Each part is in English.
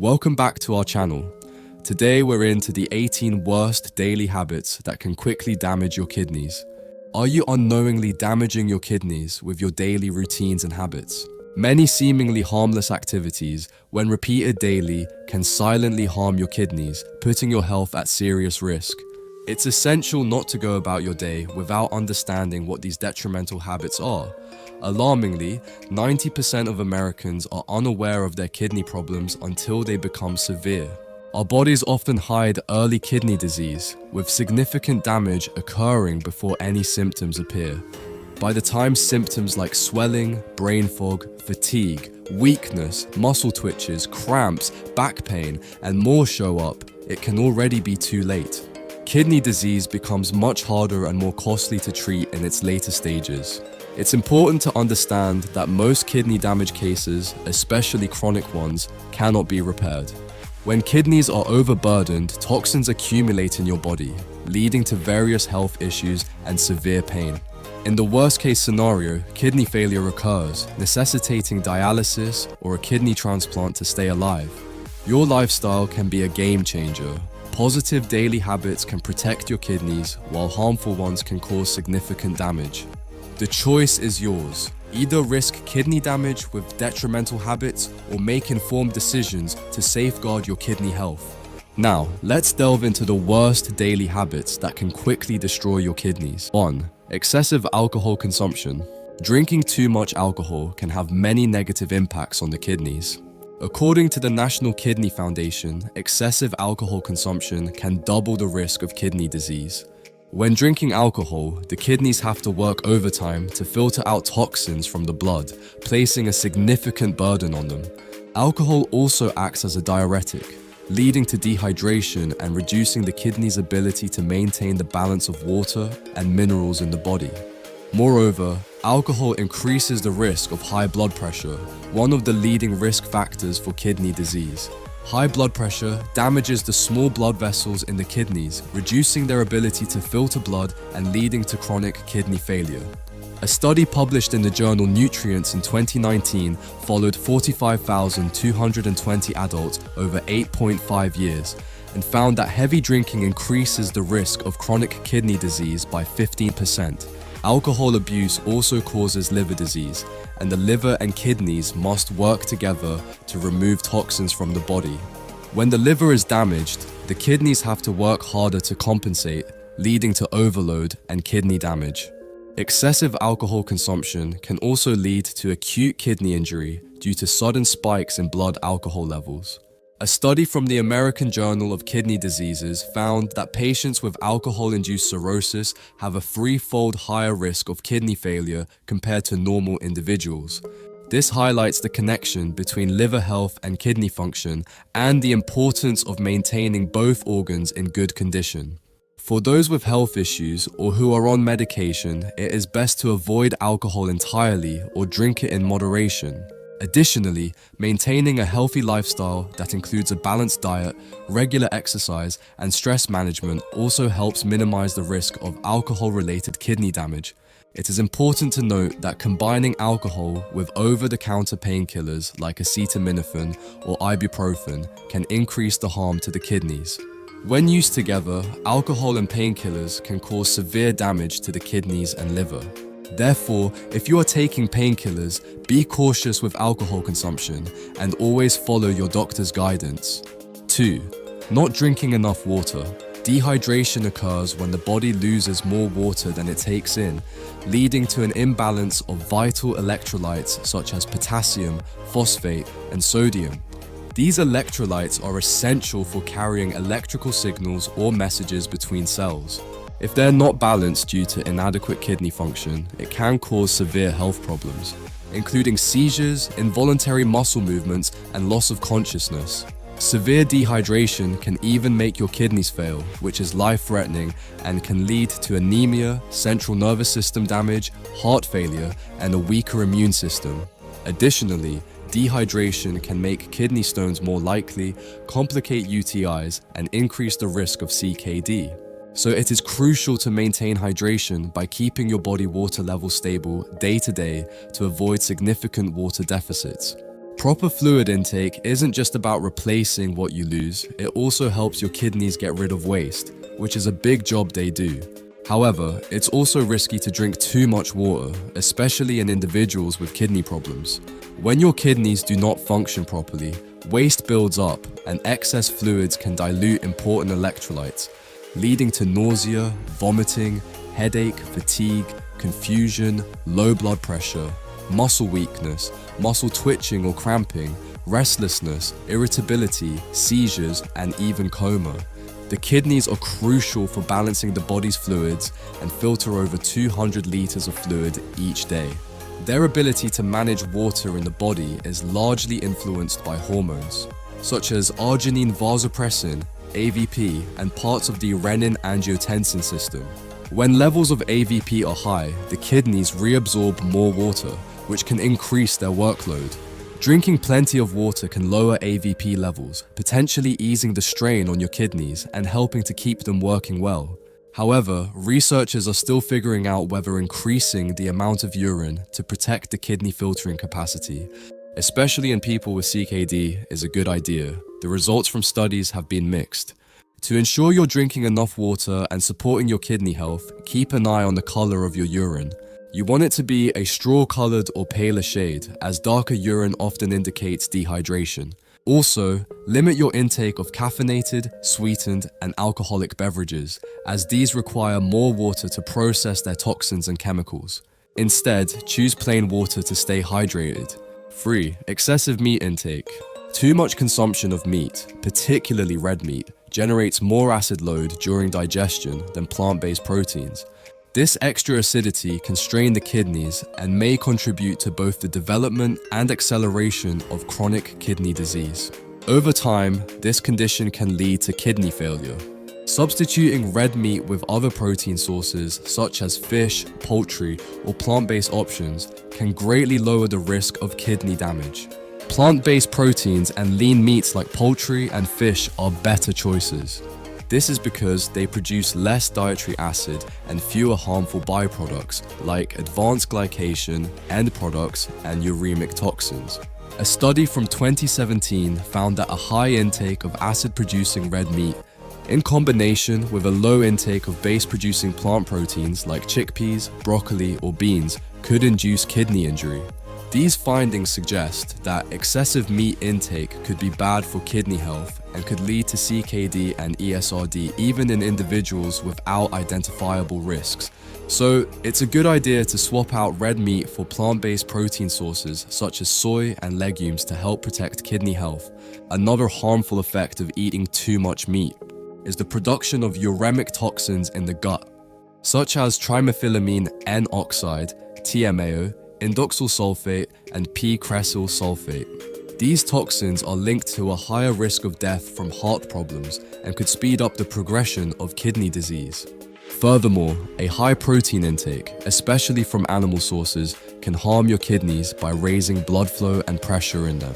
Welcome back to our channel. Today we're into the 18 worst daily habits that can quickly damage your kidneys. Are you unknowingly damaging your kidneys with your daily routines and habits? Many seemingly harmless activities, when repeated daily, can silently harm your kidneys, putting your health at serious risk. It's essential not to go about your day without understanding what these detrimental habits are. Alarmingly, 90% of Americans are unaware of their kidney problems until they become severe. Our bodies often hide early kidney disease, with significant damage occurring before any symptoms appear. By the time symptoms like swelling, brain fog, fatigue, weakness, muscle twitches, cramps, back pain, and more show up, it can already be too late. Kidney disease becomes much harder and more costly to treat in its later stages. It's important to understand that most kidney damage cases, especially chronic ones, cannot be repaired. When kidneys are overburdened, toxins accumulate in your body, leading to various health issues and severe pain. In the worst-case scenario, kidney failure occurs, necessitating dialysis or a kidney transplant to stay alive. Your lifestyle can be a game changer. Positive daily habits can protect your kidneys, while harmful ones can cause significant damage. The choice is yours. Either risk kidney damage with detrimental habits or make informed decisions to safeguard your kidney health. Now, let's delve into the worst daily habits that can quickly destroy your kidneys. 1. Excessive alcohol consumption. Drinking too much alcohol can have many negative impacts on the kidneys. According to the National Kidney Foundation, excessive alcohol consumption can double the risk of kidney disease. When drinking alcohol, the kidneys have to work overtime to filter out toxins from the blood, placing a significant burden on them. Alcohol also acts as a diuretic, leading to dehydration and reducing the kidney's ability to maintain the balance of water and minerals in the body. Moreover, alcohol increases the risk of high blood pressure, one of the leading risk factors for kidney disease. High blood pressure damages the small blood vessels in the kidneys, reducing their ability to filter blood and leading to chronic kidney failure. A study published in the journal Nutrients in 2019 followed 45,220 adults over 8.5 years and found that heavy drinking increases the risk of chronic kidney disease by 15%. Alcohol abuse also causes liver disease, and the liver and kidneys must work together to remove toxins from the body. When the liver is damaged, the kidneys have to work harder to compensate, leading to overload and kidney damage. Excessive alcohol consumption can also lead to acute kidney injury due to sudden spikes in blood alcohol levels. A study from the American Journal of Kidney Diseases found that patients with alcohol-induced cirrhosis have a threefold higher risk of kidney failure compared to normal individuals. This highlights the connection between liver health and kidney function and the importance of maintaining both organs in good condition. For those with health issues or who are on medication, it is best to avoid alcohol entirely or drink it in moderation. Additionally, maintaining a healthy lifestyle that includes a balanced diet, regular exercise, and stress management also helps minimize the risk of alcohol-related kidney damage. It is important to note that combining alcohol with over-the-counter painkillers like acetaminophen or ibuprofen can increase the harm to the kidneys. When used together, alcohol and painkillers can cause severe damage to the kidneys and liver. Therefore, if you are taking painkillers, be cautious with alcohol consumption and always follow your doctor's guidance. 2. Not drinking enough water. Dehydration occurs when the body loses more water than it takes in, leading to an imbalance of vital electrolytes such as potassium, phosphate, and sodium. These electrolytes are essential for carrying electrical signals or messages between cells. If they're not balanced due to inadequate kidney function, it can cause severe health problems, including seizures, involuntary muscle movements, and loss of consciousness. Severe dehydration can even make your kidneys fail, which is life-threatening and can lead to anemia, central nervous system damage, heart failure, and a weaker immune system. Additionally, dehydration can make kidney stones more likely, complicate UTIs, and increase the risk of CKD. So it is crucial to maintain hydration by keeping your body water levels stable day to day to avoid significant water deficits. Proper fluid intake isn't just about replacing what you lose, it also helps your kidneys get rid of waste, which is a big job they do. However, it's also risky to drink too much water, especially in individuals with kidney problems. When your kidneys do not function properly, waste builds up and excess fluids can dilute important electrolytes, leading to nausea, vomiting, headache, fatigue, confusion, low blood pressure, muscle weakness, muscle twitching or cramping, restlessness, irritability, seizures, and even coma. The kidneys are crucial for balancing the body's fluids and filter over 200 liters of fluid each day. Their ability to manage water in the body is largely influenced by hormones, such as arginine vasopressin, AVP, and parts of the renin-angiotensin system. When levels of AVP are high, the kidneys reabsorb more water, which can increase their workload. Drinking plenty of water can lower AVP levels, potentially easing the strain on your kidneys and helping to keep them working well. However, researchers are still figuring out whether increasing the amount of urine to protect the kidney filtering capacity, especially in people with CKD, is a good idea. The results from studies have been mixed. To ensure you're drinking enough water and supporting your kidney health, keep an eye on the color of your urine. You want it to be a straw-colored or paler shade, as darker urine often indicates dehydration. Also, limit your intake of caffeinated, sweetened, and alcoholic beverages, as these require more water to process their toxins and chemicals. Instead, choose plain water to stay hydrated. 3. Excessive meat intake. Too much consumption of meat, particularly red meat, generates more acid load during digestion than plant-based proteins. This extra acidity can strain the kidneys and may contribute to both the development and acceleration of chronic kidney disease. Over time, this condition can lead to kidney failure. Substituting red meat with other protein sources such as fish, poultry, or plant-based options can greatly lower the risk of kidney damage. Plant-based proteins and lean meats like poultry and fish are better choices. This is because they produce less dietary acid and fewer harmful byproducts like advanced glycation, end products, and uremic toxins. A study from 2017 found that a high intake of acid-producing red meat, in combination with a low intake of base-producing plant proteins like chickpeas, broccoli, or beans, could induce kidney injury. These findings suggest that excessive meat intake could be bad for kidney health and could lead to CKD and ESRD even in individuals without identifiable risks. So, it's a good idea to swap out red meat for plant-based protein sources such as soy and legumes to help protect kidney health. Another harmful effect of eating too much meat is the production of uremic toxins in the gut, such as trimethylamine N-oxide, TMAO, indoxyl sulfate, and p-cresyl sulfate. These toxins are linked to a higher risk of death from heart problems and could speed up the progression of kidney disease. Furthermore, a high protein intake, especially from animal sources, can harm your kidneys by raising blood flow and pressure in them.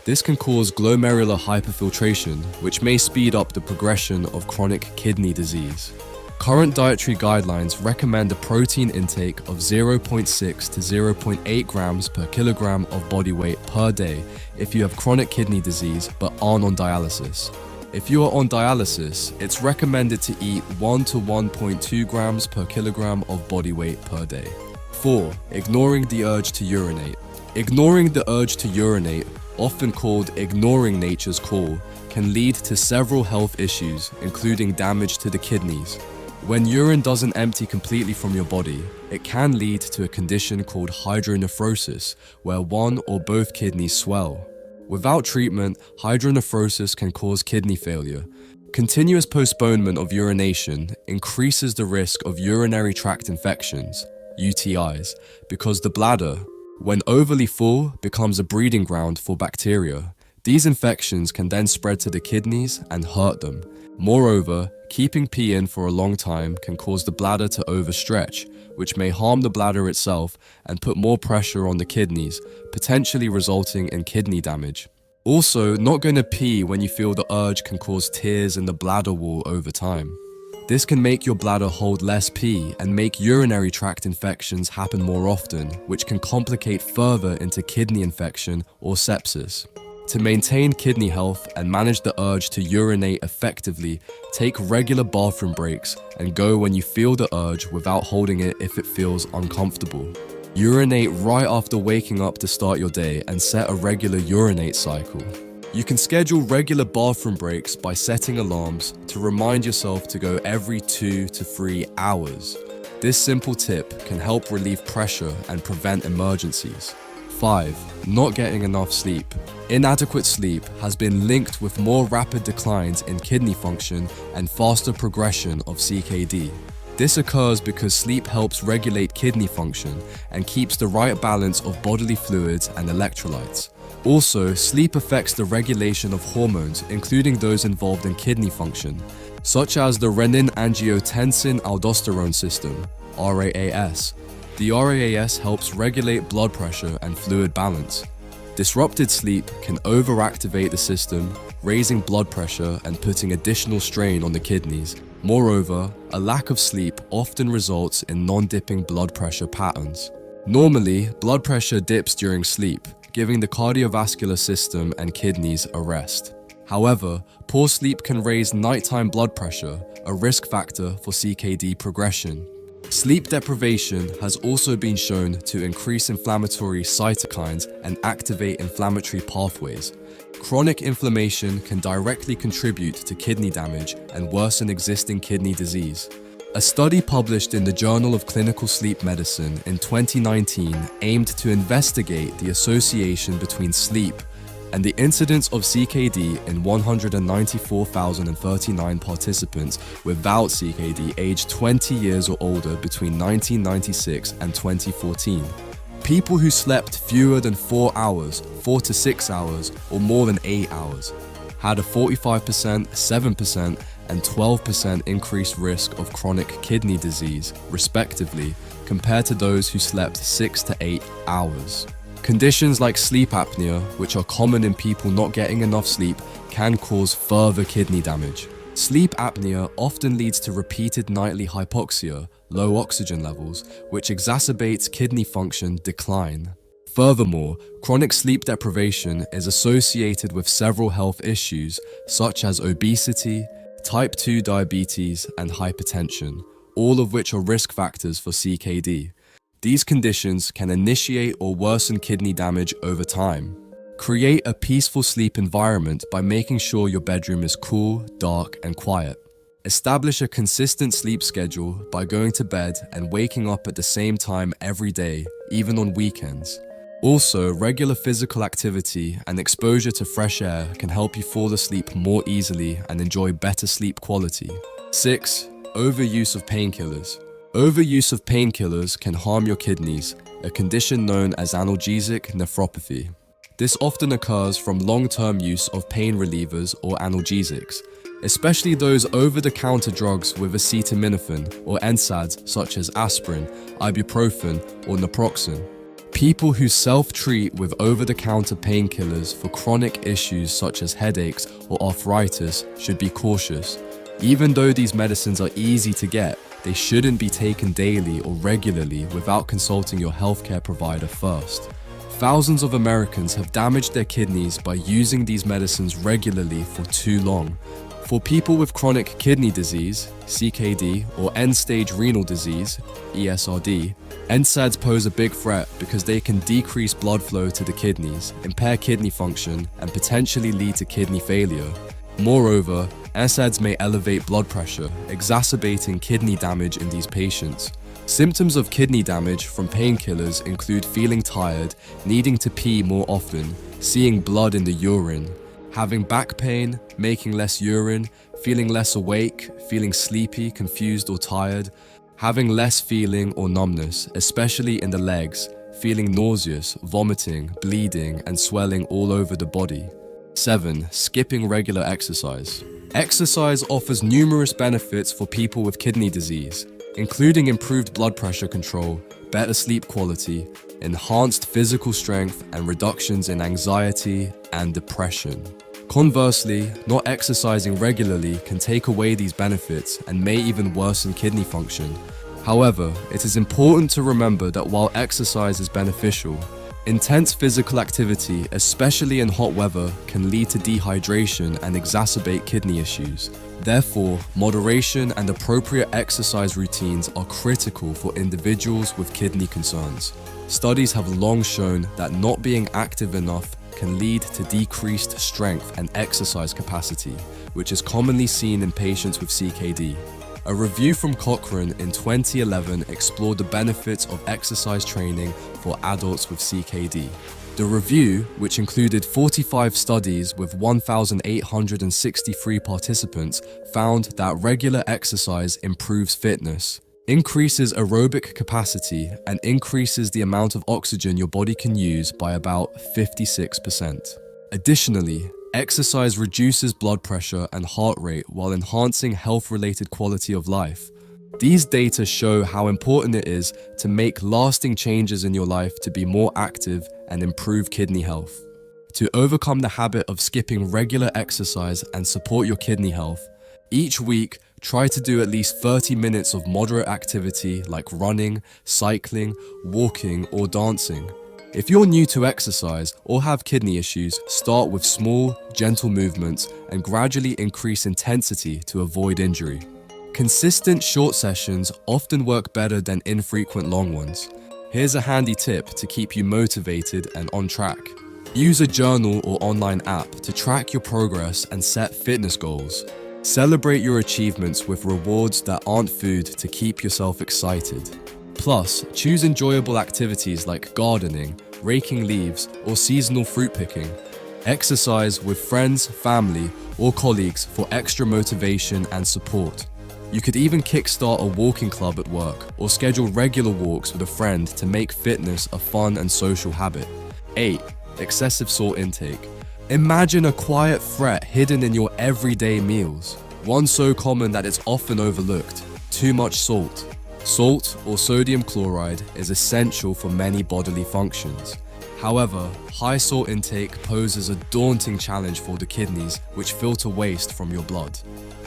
This can cause glomerular hyperfiltration, which may speed up the progression of chronic kidney disease. Current dietary guidelines recommend a protein intake of 0.6 to 0.8 grams per kilogram of body weight per day if you have chronic kidney disease but aren't on dialysis. If you are on dialysis, it's recommended to eat 1 to 1.2 grams per kilogram of body weight per day. 4. Ignoring the urge to urinate. Ignoring the urge to urinate, often called ignoring nature's call, can lead to several health issues, including damage to the kidneys. When urine doesn't empty completely from your body, it can lead to a condition called hydronephrosis, where one or both kidneys swell. Without treatment, hydronephrosis can cause kidney failure. Continuous postponement of urination increases the risk of urinary tract infections, UTIs, because the bladder, when overly full, becomes a breeding ground for bacteria. These infections can then spread to the kidneys and hurt them. Moreover, keeping pee in for a long time can cause the bladder to overstretch, which may harm the bladder itself and put more pressure on the kidneys, potentially resulting in kidney damage. Also, not going to pee when you feel the urge can cause tears in the bladder wall over time. This can make your bladder hold less pee and make urinary tract infections happen more often, which can complicate further into kidney infection or sepsis. To maintain kidney health and manage the urge to urinate effectively, take regular bathroom breaks and go when you feel the urge without holding it if it feels uncomfortable. Urinate right after waking up to start your day and set a regular urinate cycle. You can schedule regular bathroom breaks by setting alarms to remind yourself to go every 2 to 3 hours. This simple tip can help relieve pressure and prevent emergencies. 5. Not getting enough sleep. Inadequate sleep has been linked with more rapid declines in kidney function and faster progression of CKD. This occurs because sleep helps regulate kidney function and keeps the right balance of bodily fluids and electrolytes. Also, sleep affects the regulation of hormones, including those involved in kidney function, such as the renin-angiotensin-aldosterone system, RAAS. The RAAS helps regulate blood pressure and fluid balance. Disrupted sleep can overactivate the system, raising blood pressure and putting additional strain on the kidneys. Moreover, a lack of sleep often results in non-dipping blood pressure patterns. Normally, blood pressure dips during sleep, giving the cardiovascular system and kidneys a rest. However, poor sleep can raise nighttime blood pressure, a risk factor for CKD progression. Sleep deprivation has also been shown to increase inflammatory cytokines and activate inflammatory pathways. Chronic inflammation can directly contribute to kidney damage and worsen existing kidney disease. A study published in the Journal of Clinical Sleep Medicine in 2019 aimed to investigate the association between sleep and the incidence of CKD in 194,039 participants without CKD aged 20 years or older between 1996 and 2014. People who slept fewer than 4 hours, 4 to 6 hours, or more than 8 hours had a 45%, 7%, and 12% increased risk of chronic kidney disease, respectively, compared to those who slept 6 to 8 hours. Conditions like sleep apnea, which are common in people not getting enough sleep, can cause further kidney damage. Sleep apnea often leads to repeated nightly hypoxia, low oxygen levels, which exacerbates kidney function decline. Furthermore, chronic sleep deprivation is associated with several health issues such as obesity, type 2 diabetes, and hypertension, all of which are risk factors for CKD. These conditions can initiate or worsen kidney damage over time. Create a peaceful sleep environment by making sure your bedroom is cool, dark, and quiet. Establish a consistent sleep schedule by going to bed and waking up at the same time every day, even on weekends. Also, regular physical activity and exposure to fresh air can help you fall asleep more easily and enjoy better sleep quality. 6. Overuse of painkillers. Overuse of painkillers can harm your kidneys, a condition known as analgesic nephropathy. This often occurs from long-term use of pain relievers or analgesics, especially those over-the-counter drugs with acetaminophen or NSAIDs such as aspirin, ibuprofen, or naproxen. People who self-treat with over-the-counter painkillers for chronic issues such as headaches or arthritis should be cautious. Even though these medicines are easy to get, they shouldn't be taken daily or regularly without consulting your healthcare provider first. Thousands of Americans have damaged their kidneys by using these medicines regularly for too long. For people with chronic kidney disease, CKD, or end-stage renal disease, ESRD, NSAIDs pose a big threat because they can decrease blood flow to the kidneys, impair kidney function, and potentially lead to kidney failure. Moreover, NSAIDs may elevate blood pressure, exacerbating kidney damage in these patients. Symptoms of kidney damage from painkillers include feeling tired, needing to pee more often, seeing blood in the urine, having back pain, making less urine, feeling less awake, feeling sleepy, confused, or tired, having less feeling or numbness, especially in the legs, feeling nauseous, vomiting, bleeding, and swelling all over the body. 7. Skipping regular exercise. Exercise offers numerous benefits for people with kidney disease, including improved blood pressure control, better sleep quality, enhanced physical strength, and reductions in anxiety and depression. Conversely, not exercising regularly can take away these benefits and may even worsen kidney function. However, it is important to remember that while exercise is beneficial, intense physical activity, especially in hot weather, can lead to dehydration and exacerbate kidney issues. Therefore, moderation and appropriate exercise routines are critical for individuals with kidney concerns. Studies have long shown that not being active enough can lead to decreased strength and exercise capacity, which is commonly seen in patients with CKD. A review from Cochrane in 2011 explored the benefits of exercise training for adults with CKD. The review, which included 45 studies with 1,863 participants, found that regular exercise improves fitness, increases aerobic capacity, and increases the amount of oxygen your body can use by about 56%. Additionally, exercise reduces blood pressure and heart rate while enhancing health-related quality of life. These data show how important it is to make lasting changes in your life to be more active and improve kidney health. To overcome the habit of skipping regular exercise and support your kidney health, each week try to do at least 30 minutes of moderate activity like running, cycling, walking, or dancing. If you're new to exercise or have kidney issues, start with small, gentle movements and gradually increase intensity to avoid injury. Consistent short sessions often work better than infrequent long ones. Here's a handy tip to keep you motivated and on track. Use a journal or online app to track your progress and set fitness goals. Celebrate your achievements with rewards that aren't food to keep yourself excited. Plus, choose enjoyable activities like gardening, raking leaves, or seasonal fruit picking. Exercise with friends, family, or colleagues for extra motivation and support. You could even kickstart a walking club at work or schedule regular walks with a friend to make fitness a fun and social habit. 8. Excessive salt intake. Imagine a quiet threat hidden in your everyday meals, one so common that it's often overlooked: too much salt. Salt, or sodium chloride, is essential for many bodily functions. However, high salt intake poses a daunting challenge for the kidneys, which filter waste from your blood.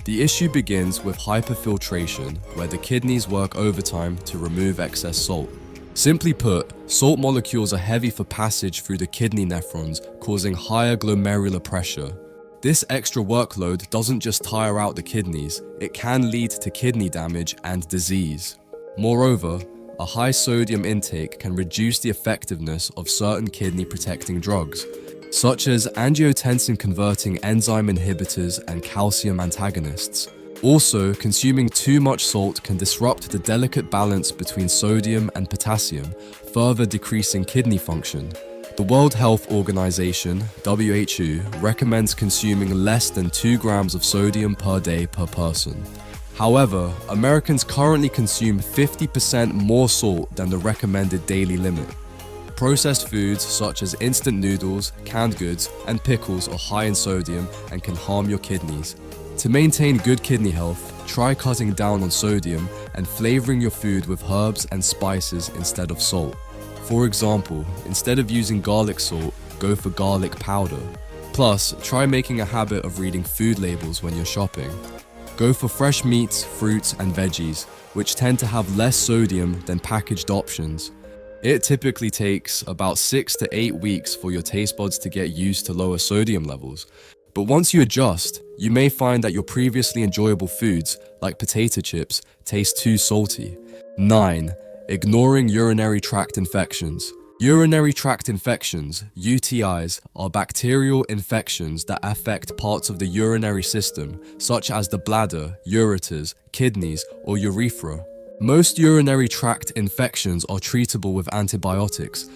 The issue begins with hyperfiltration, where the kidneys work overtime to remove excess salt. Simply put, salt molecules are heavy for passage through the kidney nephrons, causing higher glomerular pressure. This extra workload doesn't just tire out the kidneys, it can lead to kidney damage and disease. Moreover, a high sodium intake can reduce the effectiveness of certain kidney-protecting drugs, such as angiotensin-converting enzyme inhibitors and calcium antagonists. Also, consuming too much salt can disrupt the delicate balance between sodium and potassium, further decreasing kidney function. The World Health Organization, WHO, recommends consuming less than 2 grams of sodium per day per person. However, Americans currently consume 50% more salt than the recommended daily limit. Processed foods such as instant noodles, canned goods, and pickles are high in sodium and can harm your kidneys. To maintain good kidney health, try cutting down on sodium and flavoring your food with herbs and spices instead of salt. For example, instead of using garlic salt, go for garlic powder. Plus, try making a habit of reading food labels when you're shopping. Go for fresh meats, fruits, and veggies, which tend to have less sodium than packaged options. It typically takes about 6 to 8 weeks for your taste buds to get used to lower sodium levels. But once you adjust, you may find that your previously enjoyable foods, like potato chips, taste too salty. 9. Ignoring urinary tract infections. Urinary tract infections, UTIs, are bacterial infections that affect parts of the urinary system, such as the bladder, ureters, kidneys, or urethra. Most urinary tract infections are treatable with antibiotics,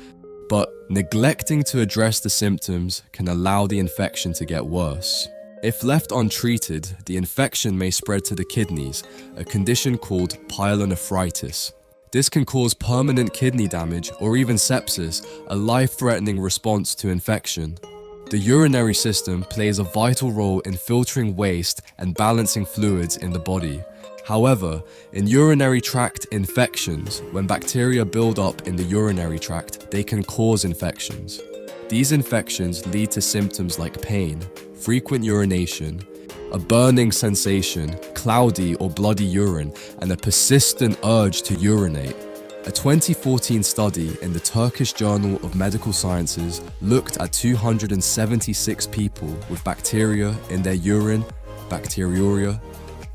but neglecting to address the symptoms can allow the infection to get worse. If left untreated, the infection may spread to the kidneys, a condition called pyelonephritis. This can cause permanent kidney damage or even sepsis, a life-threatening response to infection. The urinary system plays a vital role in filtering waste and balancing fluids in the body. However, in urinary tract infections, when bacteria build up in the urinary tract, they can cause infections. These infections lead to symptoms like pain, frequent urination, a burning sensation, cloudy or bloody urine, and a persistent urge to urinate. A 2014 study in the Turkish Journal of Medical Sciences looked at 276 people with bacteria in their urine, bacteriuria,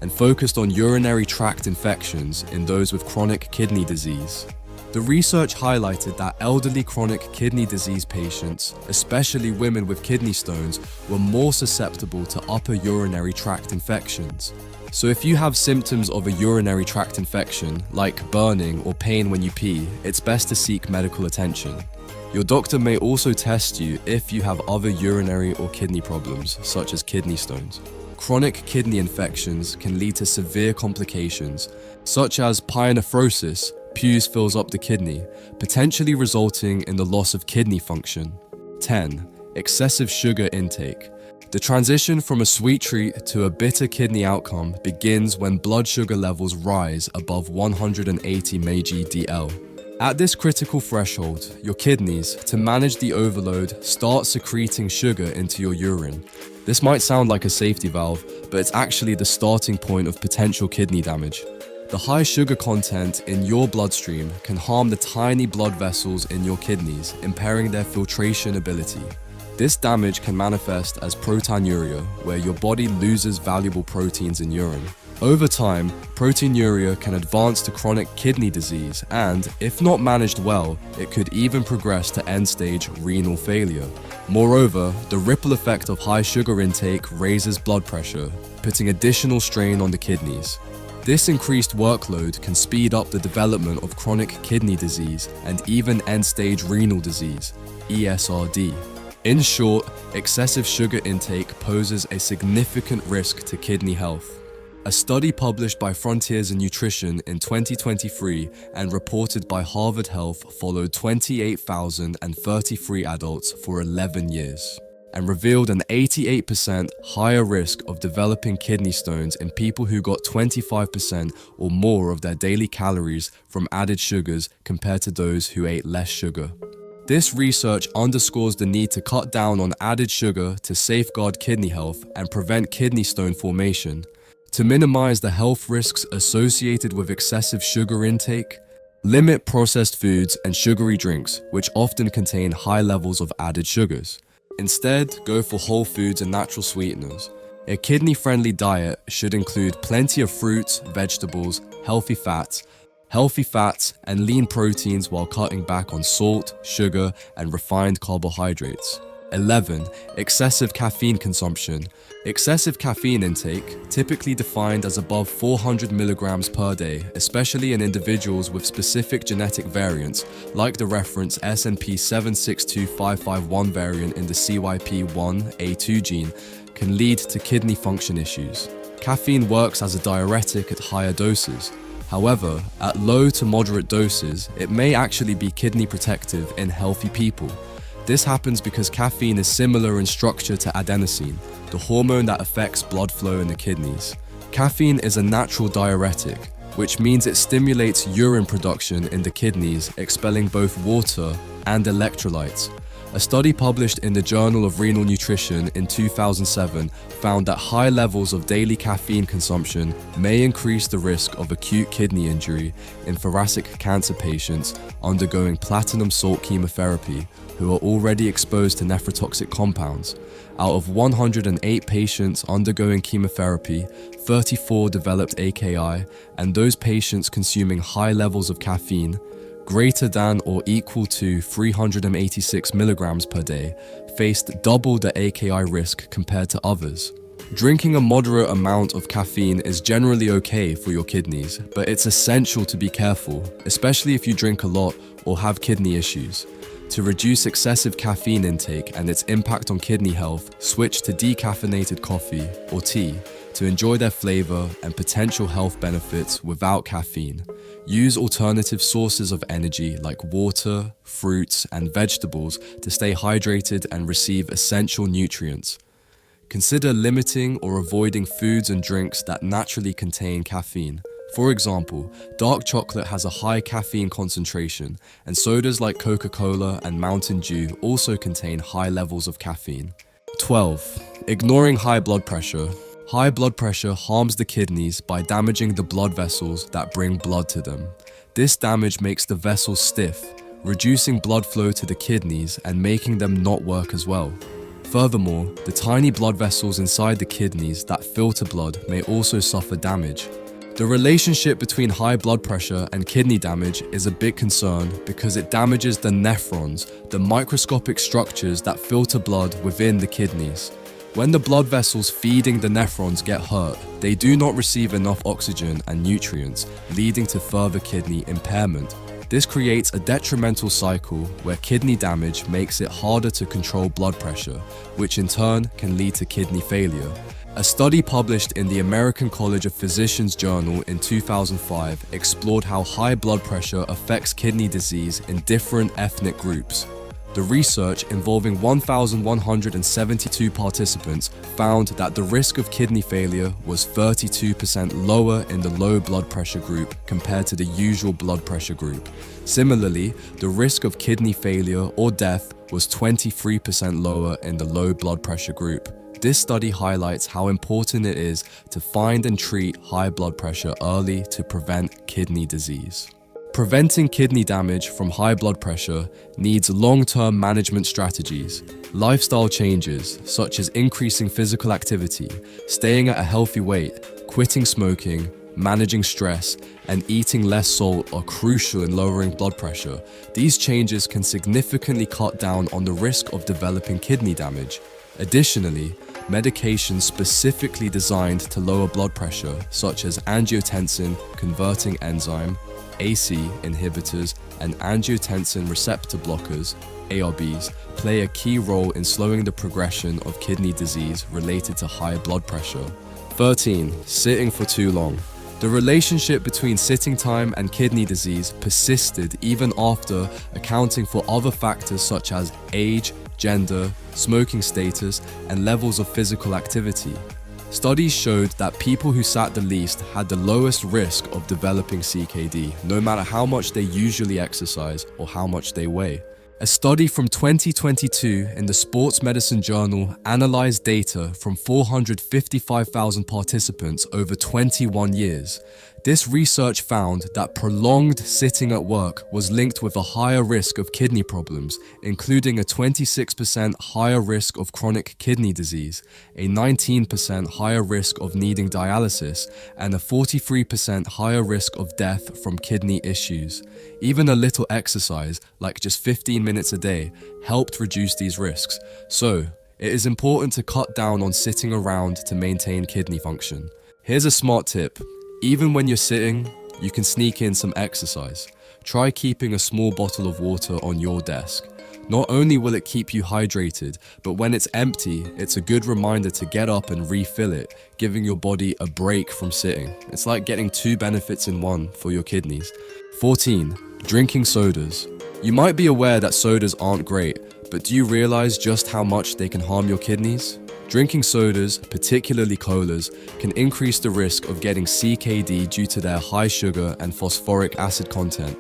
and focused on urinary tract infections in those with chronic kidney disease. The research highlighted that elderly chronic kidney disease patients, especially women with kidney stones, were more susceptible to upper urinary tract infections. So if you have symptoms of a urinary tract infection, like burning or pain when you pee, it's best to seek medical attention. Your doctor may also test you if you have other urinary or kidney problems, such as kidney stones. Chronic kidney infections can lead to severe complications, such as pyelonephrosis, pus fills up the kidney, potentially resulting in the loss of kidney function. 10. Excessive sugar intake. The transition from a sweet treat to a bitter kidney outcome begins when blood sugar levels rise above 180 mg/dL. At this critical threshold, your kidneys, to manage the overload, start secreting sugar into your urine. This might sound like a safety valve, but it's actually the starting point of potential kidney damage. The high sugar content in your bloodstream can harm the tiny blood vessels in your kidneys, impairing their filtration ability. This damage can manifest as proteinuria, where your body loses valuable proteins in urine. Over time, proteinuria can advance to chronic kidney disease and, if not managed well, it could even progress to end-stage renal failure. Moreover, the ripple effect of high sugar intake raises blood pressure, putting additional strain on the kidneys. This increased workload can speed up the development of chronic kidney disease and even end-stage renal disease, ESRD. In short, excessive sugar intake poses a significant risk to kidney health. A study published by Frontiers in Nutrition in 2023 and reported by Harvard Health followed 28,033 adults for 11 years and revealed an 88% higher risk of developing kidney stones in people who got 25% or more of their daily calories from added sugars compared to those who ate less sugar. This research underscores the need to cut down on added sugar to safeguard kidney health and prevent kidney stone formation. To minimize the health risks associated with excessive sugar intake, limit processed foods and sugary drinks, which often contain high levels of added sugars. Instead, go for whole foods and natural sweeteners. A kidney-friendly diet should include plenty of fruits, vegetables, healthy fats, and lean proteins while cutting back on salt, sugar, and refined carbohydrates. 11. Excessive caffeine consumption. Excessive caffeine intake, typically defined as above 400 milligrams per day, especially in individuals with specific genetic variants, like the reference SNP 762551 variant in the CYP1A2 gene, can lead to kidney function issues. Caffeine works as a diuretic at higher doses. However, at low to moderate doses, it may actually be kidney protective in healthy people. This happens because caffeine is similar in structure to adenosine, the hormone that affects blood flow in the kidneys. Caffeine is a natural diuretic, which means it stimulates urine production in the kidneys, expelling both water and electrolytes. A study published in the Journal of Renal Nutrition in 2007 found that high levels of daily caffeine consumption may increase the risk of acute kidney injury in thoracic cancer patients undergoing platinum salt chemotherapy who are already exposed to nephrotoxic compounds. Out of 108 patients undergoing chemotherapy, 34 developed AKI, and those patients consuming high levels of caffeine, greater than or equal to 386 milligrams per day, faced double the AKI risk compared to others. Drinking a moderate amount of caffeine is generally okay for your kidneys, but it's essential to be careful, especially if you drink a lot or have kidney issues. To reduce excessive caffeine intake and its impact on kidney health, switch to decaffeinated coffee or tea to enjoy their flavor and potential health benefits without caffeine. Use alternative sources of energy like water, fruits, and vegetables to stay hydrated and receive essential nutrients. Consider limiting or avoiding foods and drinks that naturally contain caffeine, For example, dark chocolate has a high caffeine concentration, and sodas like Coca-Cola and Mountain Dew also contain high levels of caffeine. 12. Ignoring high blood pressure. High blood pressure harms the kidneys by damaging the blood vessels that bring blood to them. This damage makes the vessels stiff, reducing blood flow to the kidneys and making them not work as well. Furthermore, the tiny blood vessels inside the kidneys that filter blood may also suffer damage. The relationship between high blood pressure and kidney damage is a big concern because it damages the nephrons, the microscopic structures that filter blood within the kidneys. When the blood vessels feeding the nephrons get hurt, they do not receive enough oxygen and nutrients, leading to further kidney impairment. This creates a detrimental cycle where kidney damage makes it harder to control blood pressure, which in turn can lead to kidney failure. A study published in the American College of Physicians Journal in 2005 explored how high blood pressure affects kidney disease in different ethnic groups. The research, involving 1,172 participants, found that the risk of kidney failure was 32% lower in the low blood pressure group compared to the usual blood pressure group. Similarly, the risk of kidney failure or death was 23% lower in the low blood pressure group. This study highlights how important it is to find and treat high blood pressure early to prevent kidney disease. Preventing kidney damage from high blood pressure needs long-term management strategies. Lifestyle changes, such as increasing physical activity, staying at a healthy weight, quitting smoking, managing stress, and eating less salt are crucial in lowering blood pressure. These changes can significantly cut down on the risk of developing kidney damage. Additionally, medications specifically designed to lower blood pressure, such as angiotensin converting enzyme, AC inhibitors, and angiotensin receptor blockers, ARBs, play a key role in slowing the progression of kidney disease related to high blood pressure. 13. Sitting for too long. The relationship between sitting time and kidney disease persisted even after accounting for other factors such as age, gender, smoking status, and levels of physical activity. Studies showed that people who sat the least had the lowest risk of developing CKD, no matter how much they usually exercise or how much they weigh. A study from 2022 in the Sports Medicine Journal analyzed data from 455,000 participants over 21 years. This research found that prolonged sitting at work was linked with a higher risk of kidney problems, including a 26% higher risk of chronic kidney disease, a 19% higher risk of needing dialysis, and a 43% higher risk of death from kidney issues. Even a little exercise, like just 15 minutes a day, helped reduce these risks. So, it is important to cut down on sitting around to maintain kidney function. Here's a smart tip. Even when you're sitting, you can sneak in some exercise. Try keeping a small bottle of water on your desk. Not only will it keep you hydrated, but when it's empty, it's a good reminder to get up and refill it, giving your body a break from sitting. It's like getting two benefits in one for your kidneys. 14. Drinking sodas. You might be aware that sodas aren't great, but do you realize just how much they can harm your kidneys? Drinking sodas, particularly colas, can increase the risk of getting CKD due to their high sugar and phosphoric acid content.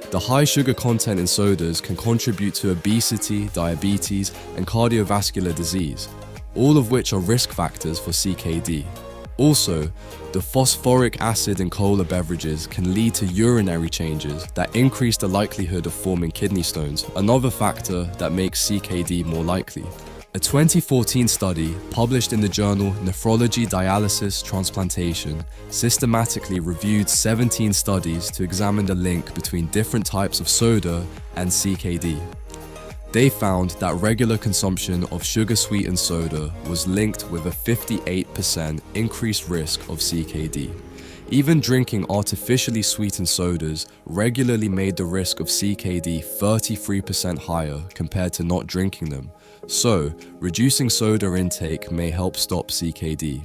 The high sugar content in sodas can contribute to obesity, diabetes, and cardiovascular disease, all of which are risk factors for CKD. Also, the phosphoric acid in cola beverages can lead to urinary changes that increase the likelihood of forming kidney stones, another factor that makes CKD more likely. A 2014 study published in the journal Nephrology Dialysis Transplantation systematically reviewed 17 studies to examine the link between different types of soda and CKD. They found that regular consumption of sugar-sweetened soda was linked with a 58% increased risk of CKD. Even drinking artificially sweetened sodas regularly made the risk of CKD 33% higher compared to not drinking them. So, reducing soda intake may help stop CKD.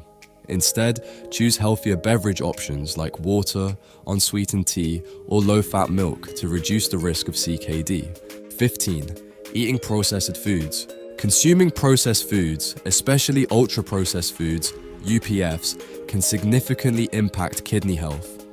Instead, choose healthier beverage options like water, unsweetened tea, or low-fat milk to reduce the risk of CKD. 15. Eating processed foods. Consuming processed foods, especially ultra-processed foods, UPFs, can significantly impact kidney health.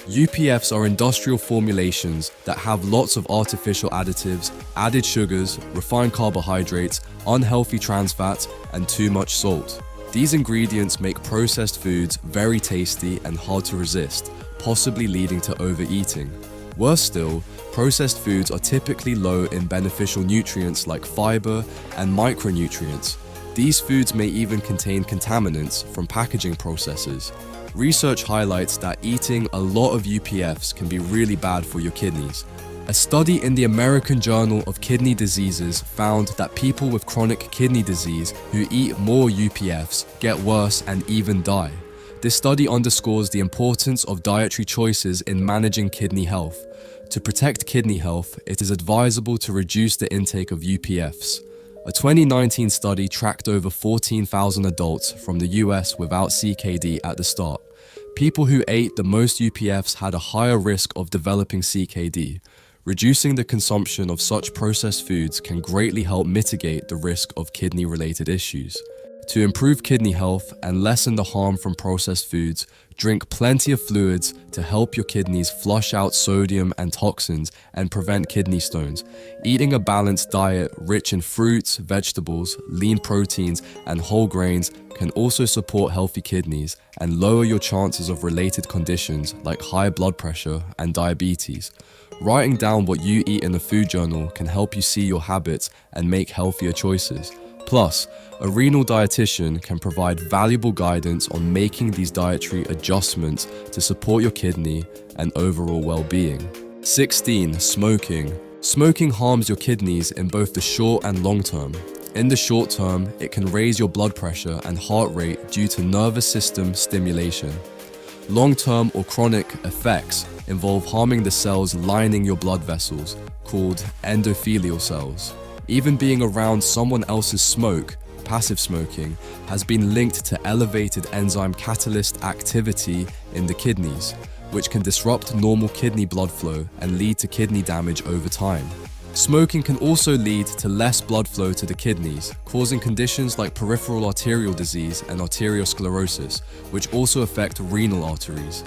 UPFs are industrial formulations that have lots of artificial additives, added sugars, refined carbohydrates, unhealthy trans fats, and too much salt. These ingredients make processed foods very tasty and hard to resist, possibly leading to overeating. Worse still, processed foods are typically low in beneficial nutrients like fiber and micronutrients. These foods may even contain contaminants from packaging processes. Research highlights that eating a lot of UPFs can be really bad for your kidneys. A study in the American Journal of Kidney Diseases found that people with chronic kidney disease who eat more UPFs get worse and even die. This study underscores the importance of dietary choices in managing kidney health. To protect kidney health, it is advisable to reduce the intake of UPFs. A 2019 study tracked over 14,000 adults from the US without CKD at the start. People who ate the most UPFs had a higher risk of developing CKD. Reducing the consumption of such processed foods can greatly help mitigate the risk of kidney-related issues. To improve kidney health and lessen the harm from processed foods, drink plenty of fluids to help your kidneys flush out sodium and toxins and prevent kidney stones. Eating a balanced diet rich in fruits, vegetables, lean proteins, and whole grains can also support healthy kidneys and lower your chances of related conditions like high blood pressure and diabetes. Writing down what you eat in a food journal can help you see your habits and make healthier choices. Plus, a renal dietitian can provide valuable guidance on making these dietary adjustments to support your kidney and overall well-being. 16. Smoking. Smoking harms your kidneys in both the short and long term. In the short term, it can raise your blood pressure and heart rate due to nervous system stimulation. Long-term or chronic effects involve harming the cells lining your blood vessels, called endothelial cells. Even being around someone else's smoke, passive smoking, has been linked to elevated enzyme catalyst activity in the kidneys, which can disrupt normal kidney blood flow and lead to kidney damage over time. Smoking can also lead to less blood flow to the kidneys, causing conditions like peripheral arterial disease and arteriosclerosis, which also affect renal arteries.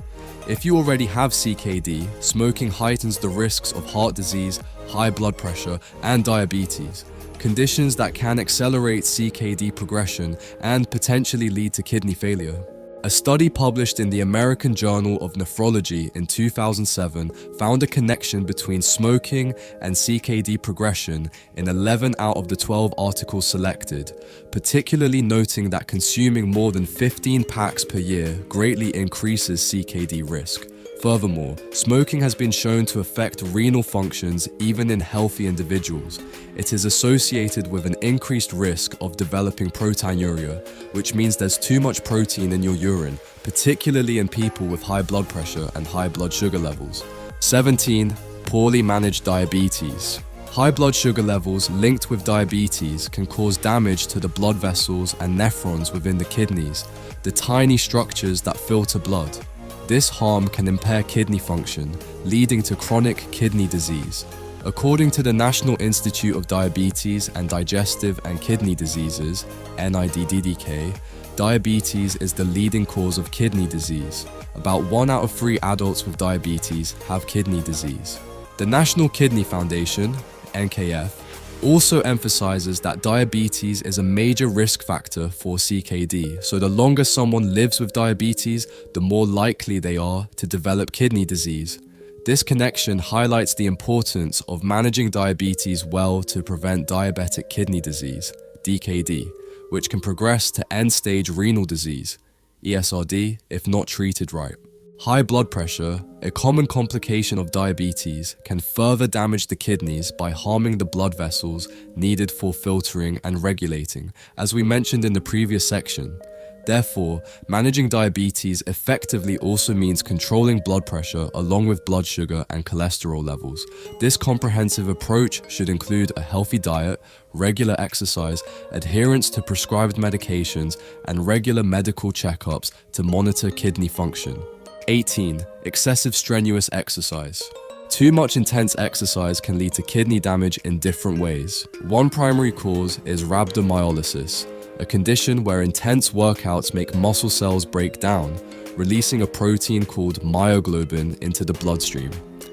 If you already have CKD, smoking heightens the risks of heart disease, high blood pressure, and diabetes, conditions that can accelerate CKD progression and potentially lead to kidney failure. A study published in the American Journal of Nephrology in 2007 found a connection between smoking and CKD progression in 11 out of the 12 articles selected, particularly noting that consuming more than 15 packs per year greatly increases CKD risk. Furthermore, smoking has been shown to affect renal functions even in healthy individuals. It is associated with an increased risk of developing proteinuria, which means there's too much protein in your urine, particularly in people with high blood pressure and high blood sugar levels. 17. Poorly managed diabetes. High blood sugar levels linked with diabetes can cause damage to the blood vessels and nephrons within the kidneys, the tiny structures that filter blood. This harm can impair kidney function, leading to chronic kidney disease. According to the National Institute of Diabetes and Digestive and Kidney Diseases, NIDDK, diabetes is the leading cause of kidney disease. About 1 out of 3 adults with diabetes have kidney disease. The National Kidney Foundation, NKF, also emphasizes that diabetes is a major risk factor for CKD, so the longer someone lives with diabetes, the more likely they are to develop kidney disease. This connection highlights the importance of managing diabetes well to prevent diabetic kidney disease, DKD, which can progress to end-stage renal disease, ESRD, if not treated right. High blood pressure, a common complication of diabetes, can further damage the kidneys by harming the blood vessels needed for filtering and regulating, as we mentioned in the previous section. Therefore, managing diabetes effectively also means controlling blood pressure along with blood sugar and cholesterol levels. This comprehensive approach should include a healthy diet, regular exercise, adherence to prescribed medications, and regular medical checkups to monitor kidney function. 18. Excessive strenuous exercise. Too much intense exercise can lead to kidney damage in different ways. One primary cause is rhabdomyolysis, a condition where intense workouts make muscle cells break down. releasing a protein called myoglobin into the bloodstream.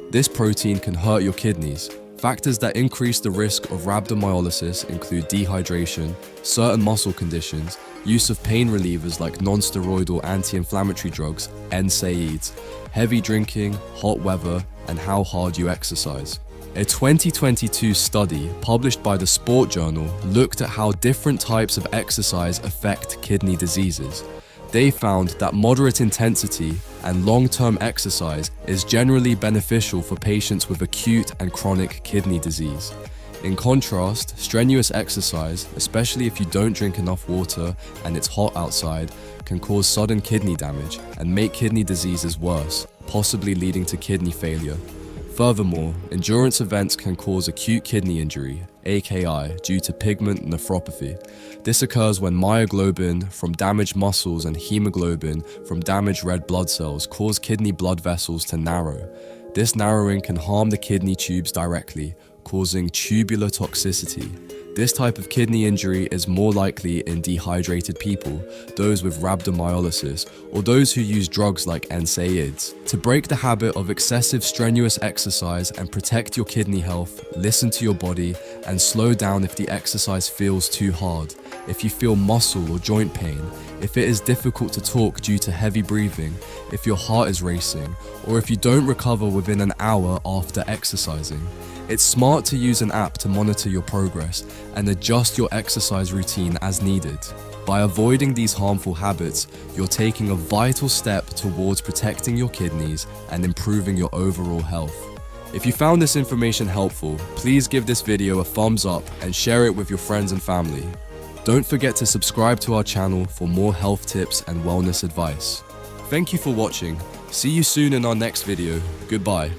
This protein can hurt your kidneys. Factors that increase the risk of rhabdomyolysis include dehydration, certain muscle conditions, use of pain relievers like non-steroidal anti-inflammatory drugs, NSAIDs, heavy drinking, hot weather, and how hard you exercise. A 2022 study published by the Sport Journal looked at how different types of exercise affect kidney diseases. They found that moderate intensity and long-term exercise is generally beneficial for patients with acute and chronic kidney disease. In contrast, strenuous exercise, especially if you don't drink enough water and it's hot outside, can cause sudden kidney damage and make kidney diseases worse, possibly leading to kidney failure. Furthermore, endurance events can cause acute kidney injury, AKI, due to pigment nephropathy. This occurs when myoglobin from damaged muscles and hemoglobin from damaged red blood cells cause kidney blood vessels to narrow. This narrowing can harm the kidney tubes directly, causing tubular toxicity. This type of kidney injury is more likely in dehydrated people, those with rhabdomyolysis, or those who use drugs like NSAIDs. To break the habit of excessive strenuous exercise and protect your kidney health, listen to your body and slow down if the exercise feels too hard, if you feel muscle or joint pain, if it is difficult to talk due to heavy breathing, if your heart is racing, or if you don't recover within an hour after exercising. It's smart to use an app to monitor your progress and adjust your exercise routine as needed. By avoiding these harmful habits, you're taking a vital step towards protecting your kidneys and improving your overall health. If you found this information helpful, please give this video a thumbs up and share it with your friends and family. Don't forget to subscribe to our channel for more health tips and wellness advice. Thank you for watching. See you soon in our next video. Goodbye.